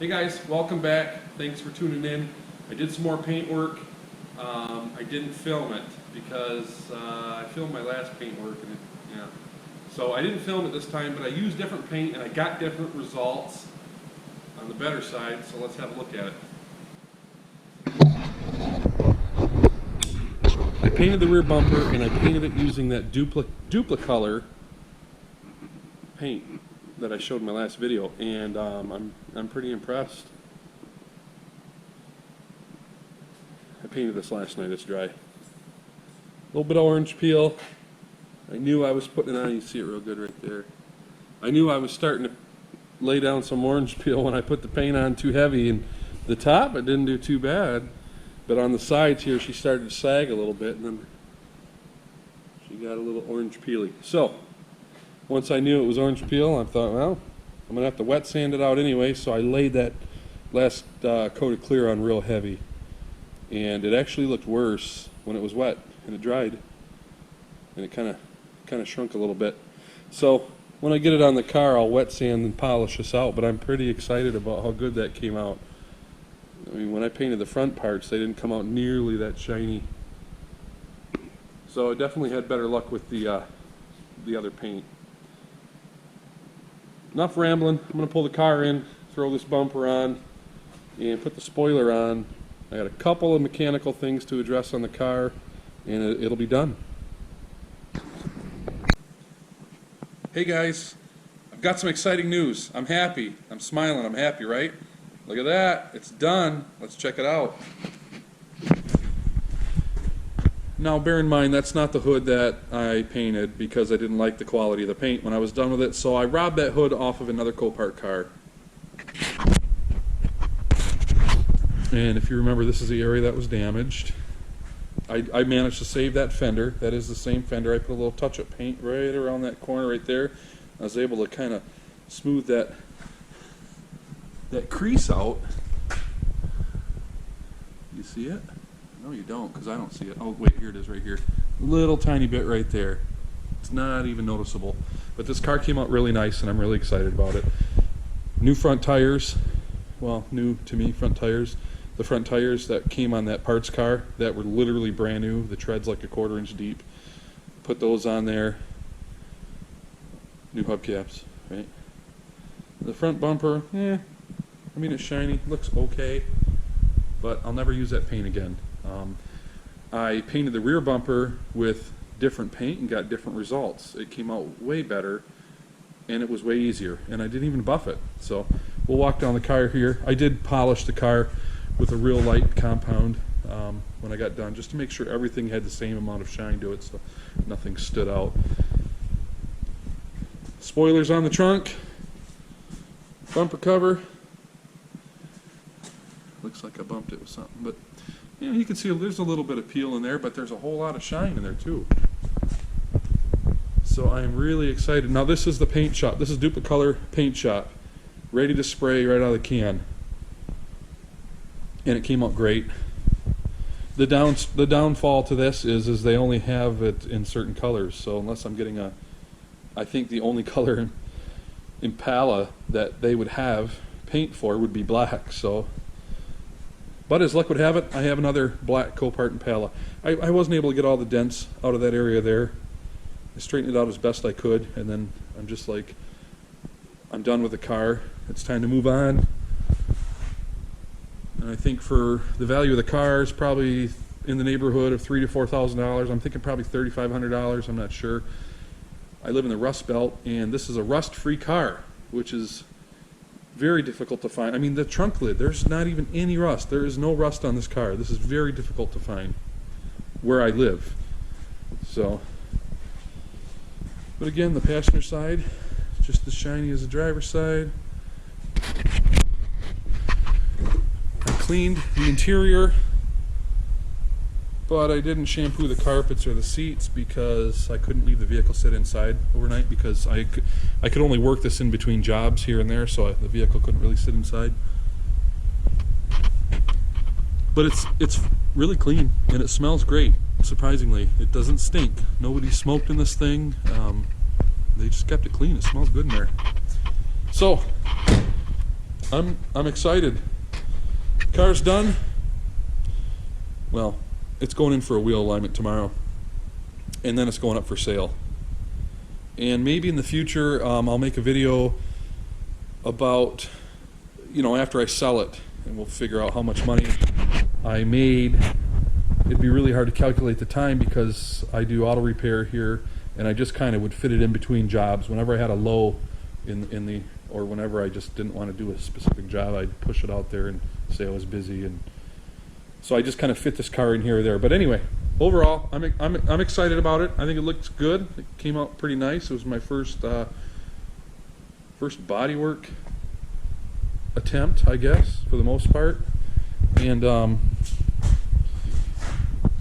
Hey guys, welcome back. Thanks for tuning in. I did some more paint work. I didn't film it because I filmed my last paint work and so I didn't film it this time, but I used different paint and I got different results on the better side, so let's have a look at it. I painted the rear bumper and I painted it using that Duplicolor paint that I showed in my last video, and I'm pretty impressed. I painted this last night. It's dry. A little bit of orange peel. I knew I was putting it on. You see it real good right there. I knew I was starting to lay down some orange peel when I put the paint on too heavy. And the top, it didn't do too bad, but on the sides here, she started to sag a little bit, and then she got a little orange peely. So once I knew it was orange peel, I thought, well, I'm going to have to wet sand it out anyway, so I laid that last coat of clear on real heavy. And it actually looked worse when it was wet and it dried. And it kind of shrunk a little bit. So when I get it on the car, I'll wet sand and polish this out, but I'm pretty excited about how good that came out. I mean, when I painted the front parts, they didn't come out nearly that shiny. So I definitely had better luck with the other paint. Enough rambling. I'm going to pull the car in, throw this bumper on, and put the spoiler on. I got a couple of mechanical things to address on the car, and it'll be done. Hey guys, I've got some exciting news. I'm happy. I'm smiling. I'm happy, right? Look at that. It's done. Let's check it out. Now bear in mind, that's not the hood that I painted because I didn't like the quality of the paint when I was done with it, so I robbed that hood off of another Copart car. And if you remember, this is the area that was damaged. I managed to save that fender. That is the same fender. I put a little touch-up paint right around that corner right there. I was able to kind of smooth that crease out. You see it? No, you don't, because I don't see it. Oh, wait, here it is right here. Little tiny bit right there. It's not even noticeable. But this car came out really nice, and I'm really excited about it. New front tires. Well, new to me, front tires. The front tires that came on that parts car that were literally brand new. The tread's like a 1/4 inch deep. Put those on there. New hubcaps, right? The front bumper, I mean, it's shiny. Looks okay. But I'll never use that paint again. I painted the rear bumper with different paint and got different results. It came out way better, and it was way easier, and I didn't even buff it. So we'll walk down the car here. I did polish the car with a real light compound when I got done, just to make sure everything had the same amount of shine to it, so nothing stood out. Spoilers on the trunk, bumper cover. Looks like I bumped it with something, but you can see there's a little bit of peel in there, but there's a whole lot of shine in there too. So I'm really excited. Now this is the paint shop. This is Duplicolor paint shop, ready to spray right out of the can, and it came out great. The downfall to this is they only have it in certain colors. So unless I'm getting I think the only color Impala that they would have paint for would be black. So. But as luck would have it, I have another black Copart Impala. I wasn't able to get all the dents out of that area there. I straightened it out as best I could, and then I'm just like, I'm done with the car. It's time to move on. And I think for the value of the car is probably in the neighborhood of $3,000 to $4,000. I'm thinking probably $3,500. I'm not sure. I live in the Rust Belt, and this is a rust-free car, which is very difficult to find. I mean, the trunk lid, there's not even any rust. There is no rust on this car. This is very difficult to find where I live. So, but again, the passenger side, just as shiny as the driver's side. I cleaned the interior, but I didn't shampoo the carpets or the seats because I couldn't leave the vehicle sit inside overnight, because I could only work this in between jobs here and there, so the vehicle couldn't really sit inside. But it's really clean, and it smells great, surprisingly. It doesn't stink. Nobody smoked in this thing. They just kept it clean. It smells good in there. So I'm excited. Car's done. Well, it's going in for a wheel alignment tomorrow, and then it's going up for sale. And maybe in the future, I'll make a video about, after I sell it, and we'll figure out how much money I made. It'd be really hard to calculate the time because I do auto repair here, and I just kind of would fit it in between jobs. Whenever I had a low or whenever I just didn't want to do a specific job, I'd push it out there and say I was busy, and so I just kind of fit this car in here or there. But anyway, overall, I'm excited about it. I think it looks good. It came out pretty nice. It was my first bodywork attempt, I guess, for the most part. And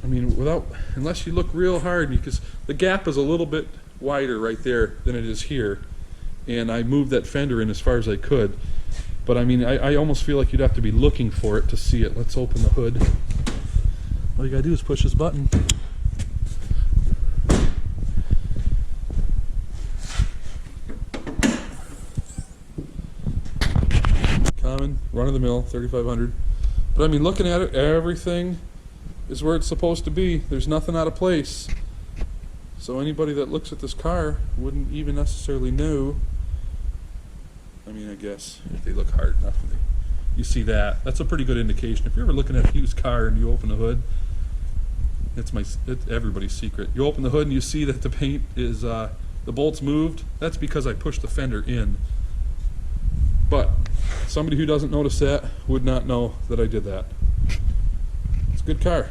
unless you look real hard, because the gap is a little bit wider right there than it is here, and I moved that fender in as far as I could. But I almost feel like you'd have to be looking for it to see it. Let's open the hood. All you gotta do is push this button. Common, run-of-the-mill, 3500. But looking at it, everything is where it's supposed to be. There's nothing out of place. So anybody that looks at this car wouldn't even necessarily know. I guess if they look hard enough, you see that. That's a pretty good indication. If you're ever looking at a used car and you open the hood, it's everybody's secret. You open the hood and you see that the paint is, the bolt's moved. That's because I pushed the fender in. But somebody who doesn't notice that would not know that I did that. It's a good car.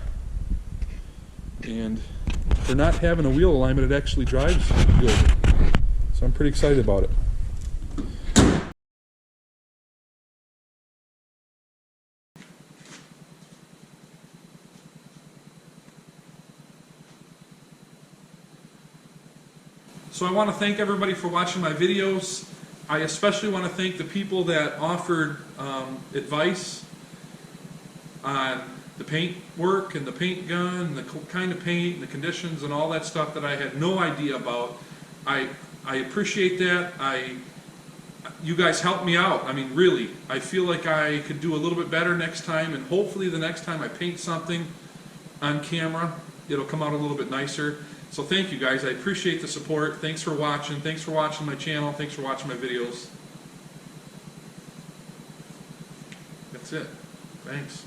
And for not having a wheel alignment, it actually drives good. So I'm pretty excited about it. So I want to thank everybody for watching my videos. I especially want to thank the people that offered advice on the paint work and the paint gun, and the kind of paint and the conditions and all that stuff that I had no idea about. I appreciate that. You guys helped me out. Really, I feel like I could do a little bit better next time, and hopefully the next time I paint something on camera, it'll come out a little bit nicer. So thank you guys. I appreciate the support. Thanks for watching. Thanks for watching my channel. Thanks for watching my videos. That's it. Thanks.